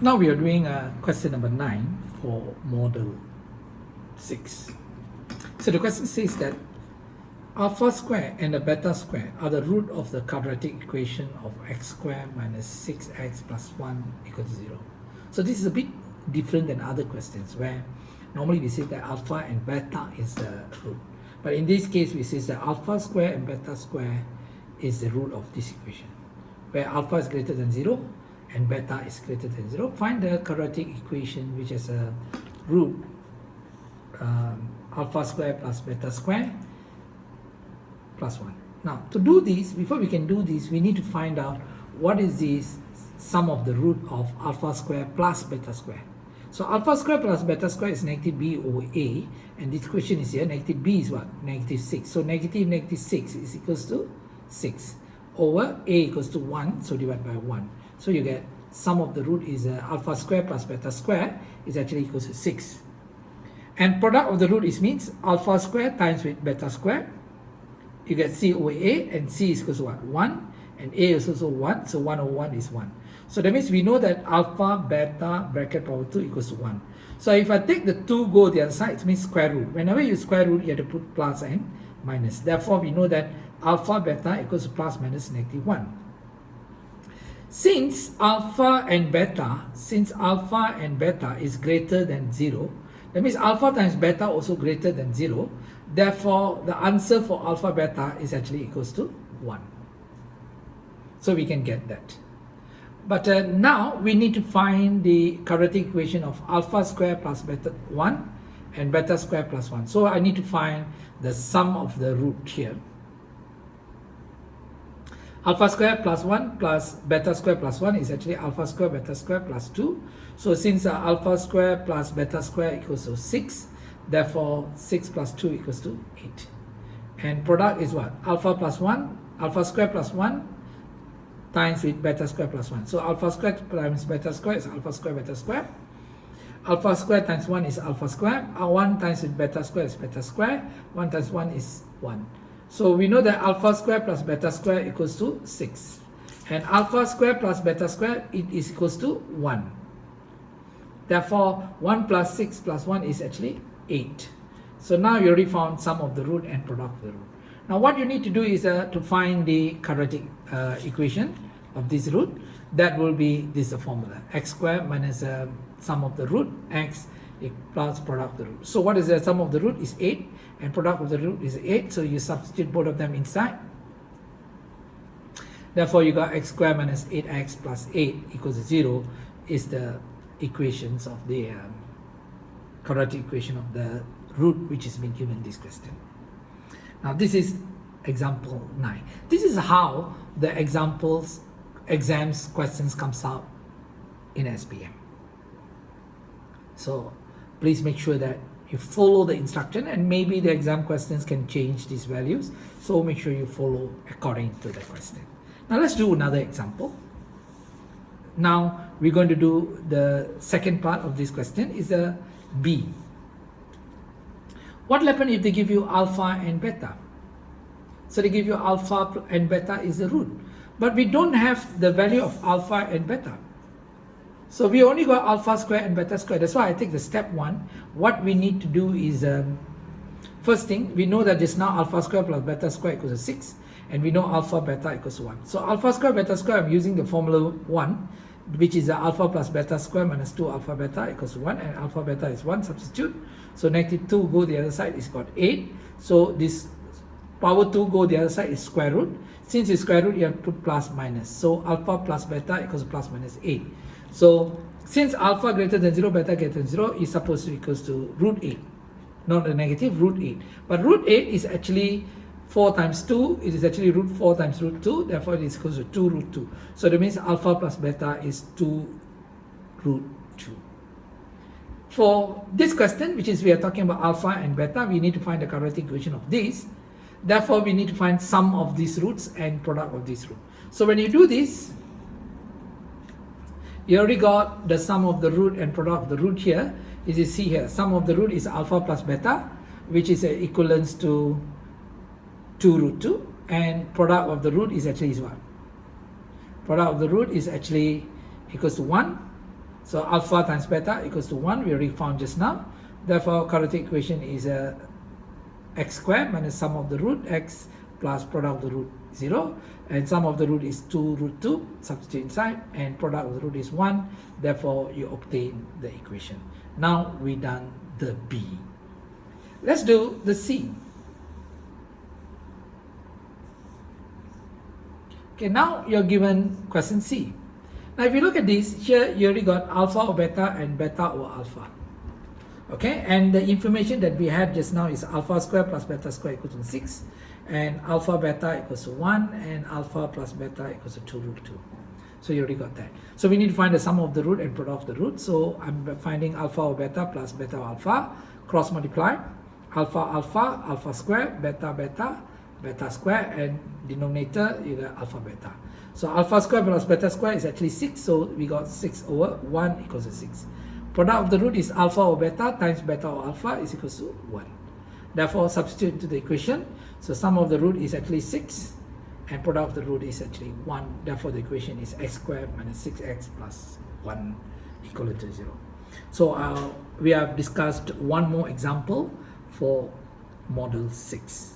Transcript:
Now we are doing question number 9 for model 6. So the question says that alpha square and the beta square are the root of the quadratic equation of x squared minus 6x plus 1 equals to 0. So this is a bit different than other questions where normally we say that alpha and beta is the root. But in this case we say that alpha square and beta square is the root of this equation, where alpha is greater than 0 and beta is greater than 0. Find the quadratic equation which has a root alpha square plus beta square plus 1. Now to do this, before we can do this, we need to find out what is the sum of the root of alpha square plus beta square. So alpha square plus beta square is negative b over a, and this equation is here, negative b is what? Negative 6. So negative 6 is equals to 6 over a equals to 1, so divide by 1. So you get sum of the root is alpha square plus beta square is actually equals to 6. And product of the root is means alpha square times with beta square. You get c over a, and c is equals to what? 1, and a is also 1, so 1 over 1 is 1. So that means we know that alpha beta bracket power 2 equals to 1. So if I take the 2 go the other side, it means square root. Whenever you square root, you have to put plus and minus. Therefore, we know that alpha beta equals to plus minus negative 1. Since alpha and beta is greater than 0, that means alpha times beta also greater than 0. Therefore, the answer for alpha beta is actually equals to 1. So we can get that. But now we need to find the quadratic equation of alpha square plus beta 1 and beta square plus 1. So I need to find the sum of the root here. Alpha square plus 1 plus beta square plus 1 is actually alpha square beta square plus 2. So since alpha square plus beta square equals to 6, therefore 6 plus 2 equals to 8. And product is what? Alpha plus 1, alpha square plus 1 times with beta square plus 1. So alpha square times beta square is alpha square beta square. Alpha square times 1 is alpha square. 1 times with beta square is beta square. 1 times 1 is 1. So we know that alpha square plus beta square equals to 6. And alpha square plus beta square it is equals to 1. Therefore, 1 plus 6 plus 1 is actually 8. So now you already found sum of the root and product of the root. Now what you need to do is to find the quadratic equation of this root. That will be this formula, x squared minus sum of the root x plus product of the root. So what is the sum of the root is 8 and product of the root is 8, so you substitute both of them inside. Therefore you got x squared minus 8x plus 8 equals to 0 is the equations of the quadratic equation of the root which has been given in this question. Now this is example 9. This is how the exams questions comes out in SPM. So please make sure that you follow the instruction, and maybe the exam questions can change these values. So make sure you follow according to the question. Now let's do another example. Now we're going to do the second part of this question is a B. What will happen if they give you alpha and beta? So they give you alpha and beta is the root. But we don't have the value of alpha and beta. So we only got alpha square and beta square. That's why I take the step 1. What we need to do is, first thing, we know that just now alpha square plus beta square equals to 6. And we know alpha beta equals to 1. So alpha square beta square, I'm using the formula 1, which is alpha plus beta square minus 2 alpha beta equals to 1. And alpha beta is 1, substitute. So negative 2 go the other side is got 8. So this power 2 go the other side is square root. Since it's square root, you have to put plus minus. So alpha plus beta equals to plus minus 8. So since alpha greater than 0, beta greater than 0 is supposed to equals to root 8. Not a negative, root 8. But root 8 is actually 4 times 2. It is actually root 4 times root 2. Therefore, it is equals to 2 root 2. So that means alpha plus beta is 2 root 2. For this question, which is we are talking about alpha and beta, we need to find the quadratic equation of this. Therefore, we need to find sum of these roots and product of this root. So when you do this, you already got the sum of the root and product of the root here. As you see here, sum of the root is alpha plus beta, which is equivalent to 2 root 2, and product of the root is actually 1. Product of the root is actually equals to 1, So alpha times beta equals to 1, we already found just now. Therefore, quadratic equation is x squared minus sum of the root x plus product of the root 0, and sum of the root is 2 root 2, substitute inside, and product of the root is 1, therefore you obtain the equation. Now we done the B. Let's do the C. Okay, now you're given question C. Now if you look at this, here you already got alpha or beta and beta or alpha. Okay, and the information that we had just now is alpha square plus beta square equals to 6, and alpha beta equals to 1, and alpha plus beta equals to 2 root 2. So you already got that. So we need to find the sum of the root and product of the root. So I'm finding alpha or beta plus beta or alpha, cross multiply, alpha alpha, alpha square, beta beta, beta square, and denominator you got alpha beta. So alpha square plus beta square is actually 6, so we got 6 over 1 equals to 6. Product of the root is alpha or beta times beta or alpha is equals to 1. Therefore, substitute into the equation. So sum of the root is actually 6, and product of the root is actually 1. Therefore, the equation is x squared minus 6x plus 1 equal to 0. So we have discussed one more example for model 6.